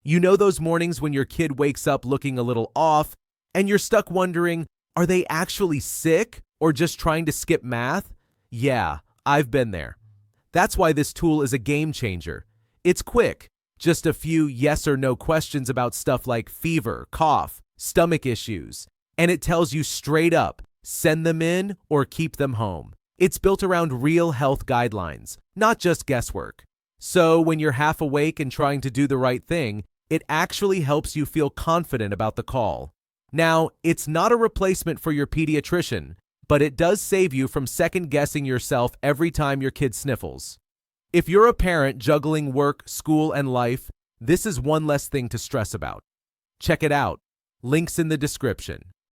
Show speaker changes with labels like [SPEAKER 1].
[SPEAKER 1] You know those mornings when your kid wakes up looking a little off, and you're stuck wondering, are they actually sick or just trying to skip math? Yeah, I've been there. That's why this tool is a game changer. It's quick, just a few yes or no questions about stuff like fever, cough, stomach issues, and it tells you straight up, send them in or keep them home. It's built around real health guidelines, not just guesswork. So when you're half awake and trying to do the right thing, it actually helps you feel confident about the call. Now, it's not a replacement for your pediatrician, but it does save you from second-guessing yourself every time your kid sniffles. If you're a parent juggling work, school, and life, this is one less thing to stress about. Check it out. Links in the description.